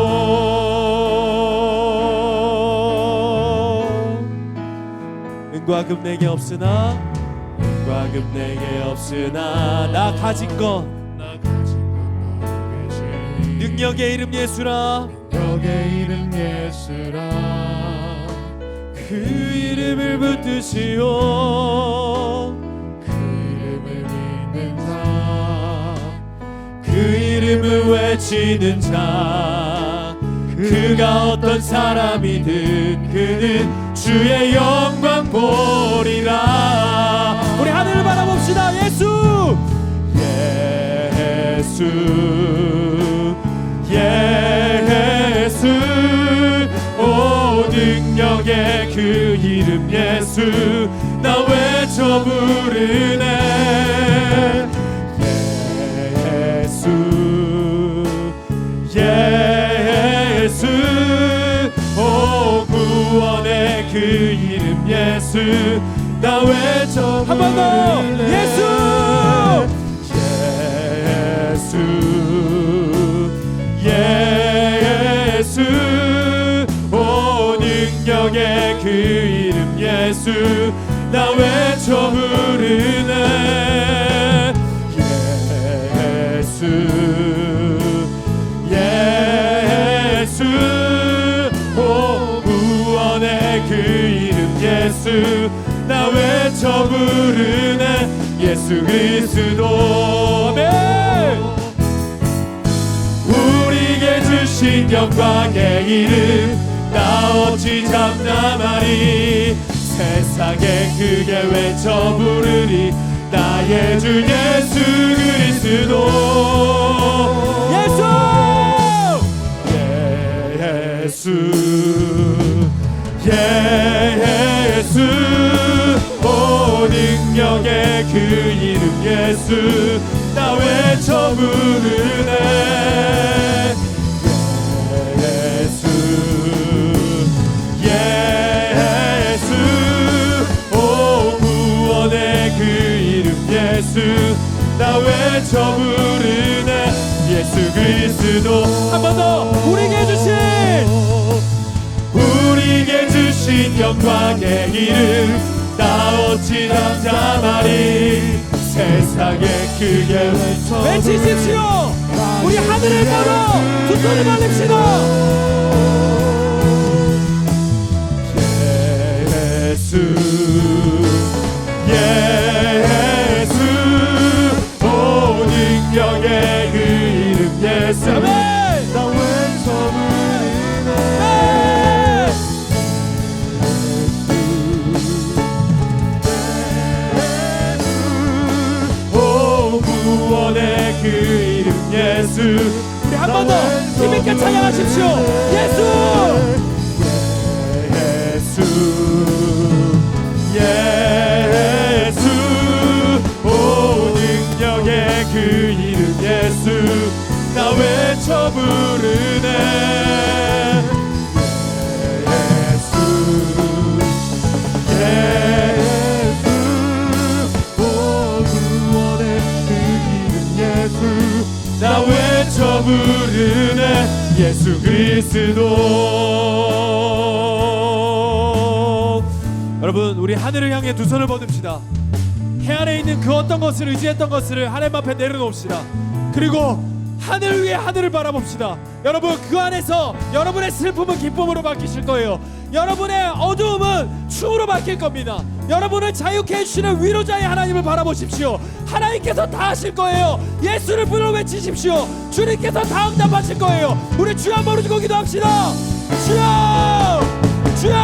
은과 금 내게 없으나 은과 금 내게 없으나 나 가진 것 능력의 이름 예수라 능력의 이름 예수라 그 이름을 붙드시오 그 이름을 믿는 자 그 이름을 외치는 자 그가 어떤 사람이든 그는 주의 영광 보리라 우리 하늘을 바라봅시다 예수 예수 예수 오 능력의 그 이름 예수 나 외쳐 부르네 예수 예수 오 구원의 그 이름 예수 나 외쳐 한 번 더 예수 예수 오 능력의 그 이름 예수 나 외쳐 부르네 예수 예수 오 구원의 그 이름 예수 나 외쳐 부르네 예수 그리스도 아멘 우리에게 주신 영광의 이름 나 어찌 잠잠하리 세상에 크게 외쳐 부르리 나의 주 예수 그리스도 예수 예수 오 능력의 그 이름 예수 나 외쳐 부르네 예수 예수 오 구원의 그 이름 예수 나 외쳐 부르네 예수 그리스도 한 번 더 우리에게 주신 영광의 이름 나 어찌 잠잠하리 세상에 크게 외치십시오 우리 하늘을 보러 두 손을 벌립시다 예수 예수 오 능력의 그 이름 예수 나 외쳐 부르네 구원의 그 이름 예수 우리 한 번 더 힘있게 찬양하십시오 예수 예수 오 능력의 그 이름 예수 나 외쳐 부르네 예수 나 외쳐 부르네 예수 그리스도 여러분 우리 하늘을 향해 두 손을 뻗읍시다 해 아래 있는 그 어떤 것을 의지했던 것을 하나님 앞에 내려놓읍시다 그리고 하늘 위에 하늘을 바라봅시다 여러분 그 안에서 여러분의 슬픔은 기쁨으로 바뀌실 거예요 여러분의 어두움은 춤으로 바뀔 겁니다. 여러분을 자유케 해주시는 위로자의 하나님을 바라보십시오. 하나님께서 다 하실 거예요. 예수를 불러 외치십시오. 주님께서 다 응답하실 거예요. 우리 주여 한번 부르고 기도합시다. 주여, 주여,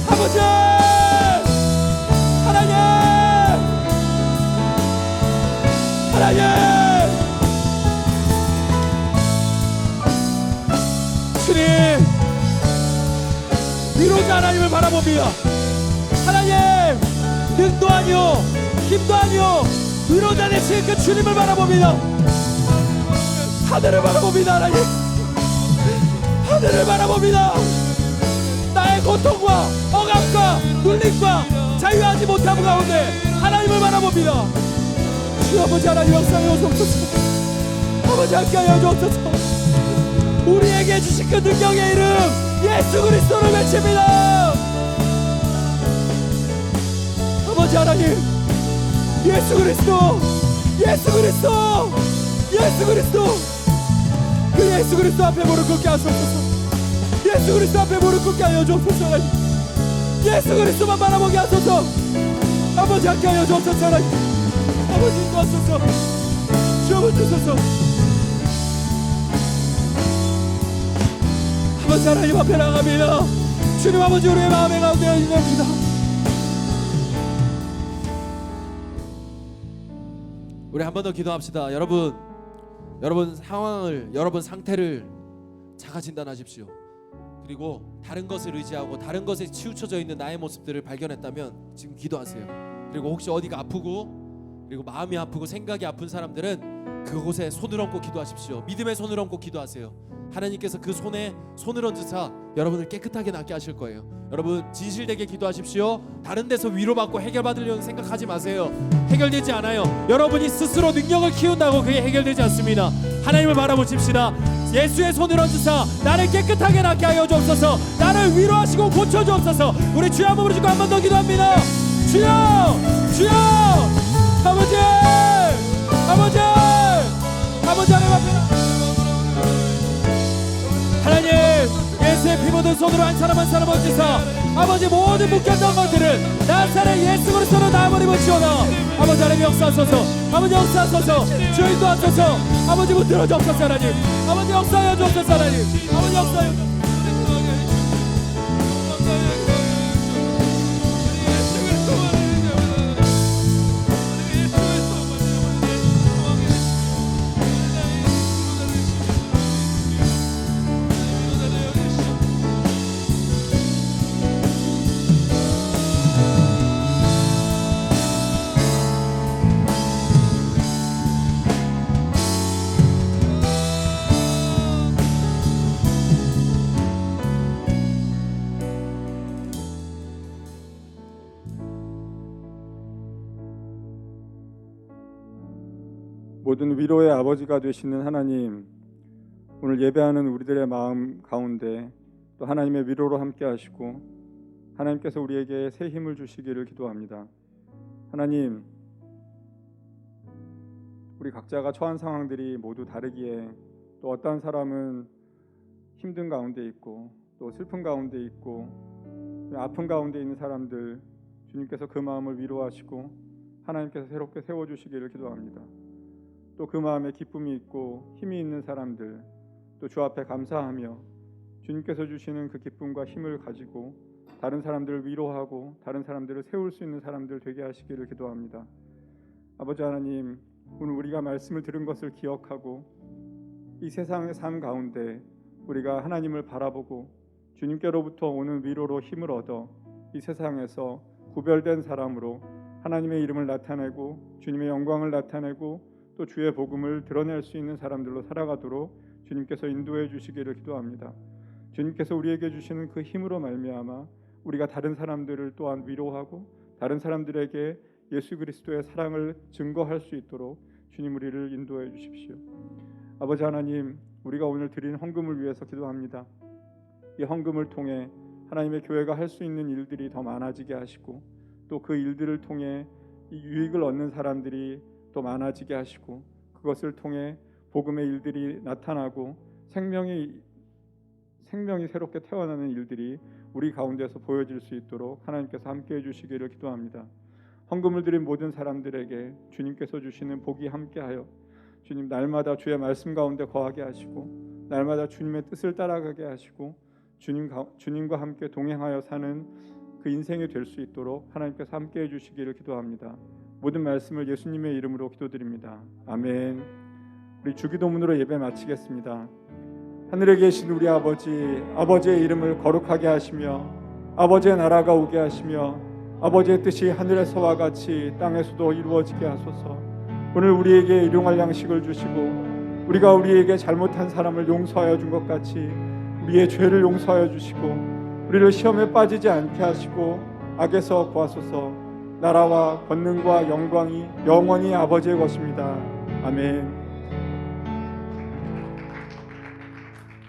아버지 하나님, 하나님, 주님, 위로자 하나님을 바라봅니다. 하나님, 능도 아니요 힘도 아니요 위로자 되신 그 주님을 바라봅니다. 하늘을 바라봅니다. 하나님, 하늘을 바라봅니다. 나의 고통과 억압과 눌림과 자유하지 못함 가운데 하나님을 바라봅니다. 주 아버지 하나님 역사하여 주옵소서. 아버지 함께하여 주옵소서. 우리에게 주신 그 능력의 이름 예수 그리스도를 외칩니다. 아버지 하나님, 예수 그리스도, 예수 그리스도, 예수 그리스도, 그 예수 그리스도 앞에 무릎 꿇게 하소서. 예수 그리스도 앞에 무릎 꿇게 하여 주옵소서. 하나님, 예수 그리스도만 바라보게 하소서. 아버지 함께하여 주옵소서. 하나님, 아버지 인도하소서. 주옵소서. 아버지 하나님 앞에 나갑니다. 주님 아버지, 우리의 마음의 가운데 인도합니다. 우리 한 번 더 기도합시다. 여러분 상황을, 여러분 상태를 자가 진단하십시오. 그리고 다른 것을 의지하고 다른 것에 치우쳐져 있는 나의 모습들을 발견했다면 지금 기도하세요. 그리고 혹시 어디가 아프고 그리고 마음이 아프고 생각이 아픈 사람들은 그곳에 손을 얹고 기도하십시오. 믿음의 손을 얹고 기도하세요. 하나님께서 그 손에 손을 얹으사 여러분을 깨끗하게 낫게 하실 거예요. 여러분 진실되게 기도하십시오. 다른 데서 위로받고 해결받으려는 생각하지 마세요. 해결되지 않아요. 여러분이 스스로 능력을 키운다고 그게 해결되지 않습니다. 하나님을 바라보십시다. 예수의 손을 얹으사 나를 깨끗하게 낫게 하여 주옵소서. 나를 위로하시고 고쳐 주옵소서. 우리 주여 한번 부르시고 한 번 더 기도합니다. 주여, 주여, 아버지, 아버지, 아버지 하나님 앞에 하나님, 예수의 피 묻은 손으로 한 사람 한 사람 얹으사 아버지 모든 묶였던 것들을 나사렛 예수 그리스도로 놔버리시오나. 아버지 하나님 역사하소서. 아버지 역사하소서. 주여 인도하소서. 아버지 붙들어 주옵소서. 하나님, 아버지 역사하여 주옵소서. 하나님, 아버지 역사하여 주옵소서. 모든 위로의 아버지가 되시는 하나님, 오늘 예배하는 우리들의 마음 가운데 또 하나님의 위로로 함께 하시고 하나님께서 우리에게 새 힘을 주시기를 기도합니다. 하나님, 우리 각자가 처한 상황들이 모두 다르기에 또 어떤 사람은 힘든 가운데 있고 또 슬픈 가운데 있고 아픈 가운데 있는 사람들, 주님께서 그 마음을 위로하시고 하나님께서 새롭게 세워주시기를 기도합니다. 또 그 마음에 기쁨이 있고 힘이 있는 사람들, 또 주 앞에 감사하며 주님께서 주시는 그 기쁨과 힘을 가지고 다른 사람들을 위로하고 다른 사람들을 세울 수 있는 사람들 되게 하시기를 기도합니다. 아버지 하나님, 오늘 우리가 말씀을 들은 것을 기억하고 이 세상의 삶 가운데 우리가 하나님을 바라보고 주님께로부터 오는 위로로 힘을 얻어 이 세상에서 구별된 사람으로 하나님의 이름을 나타내고 주님의 영광을 나타내고 또 주의 복음을 드러낼 수 있는 사람들로 살아가도록 주님께서 인도해 주시기를 기도합니다. 주님께서 우리에게 주시는 그 힘으로 말미암아 우리가 다른 사람들을 또한 위로하고 다른 사람들에게 예수 그리스도의 사랑을 증거할 수 있도록 주님 우리를 인도해 주십시오. 아버지 하나님, 우리가 오늘 드린 헌금을 위해서 기도합니다. 이 헌금을 통해 하나님의 교회가 할 수 있는 일들이 더 많아지게 하시고 또 그 일들을 통해 이 유익을 얻는 사람들이 또 많아지게 하시고 그것을 통해 복음의 일들이 나타나고 생명이 새롭게 태어나는 일들이 우리 가운데서 보여질 수 있도록 하나님께서 함께해 주시기를 기도합니다. 헌금을 드린 모든 사람들에게 주님께서 주시는 복이 함께하여 주님 날마다 주의 말씀 가운데 거하게 하시고 날마다 주님의 뜻을 따라가게 하시고 주님과 함께 동행하여 사는 그 인생이 될 수 있도록 하나님께서 함께해 주시기를 기도합니다. 모든 말씀을 예수님의 이름으로 기도드립니다. 아멘. 우리 주기도문으로 예배 마치겠습니다. 하늘에 계신 우리 아버지의 이름을 거룩하게 하시며 아버지의 나라가 오게 하시며 아버지의 뜻이 하늘에서와 같이 땅에서도 이루어지게 하소서. 오늘 우리에게 일용할 양식을 주시고 우리가 우리에게 잘못한 사람을 용서하여 준 것 같이 우리의 죄를 용서하여 주시고 우리를 시험에 빠지지 않게 하시고 악에서 구하소서. 나라와 권능과 영광이 영원히 아버지의 것입니다. 아멘.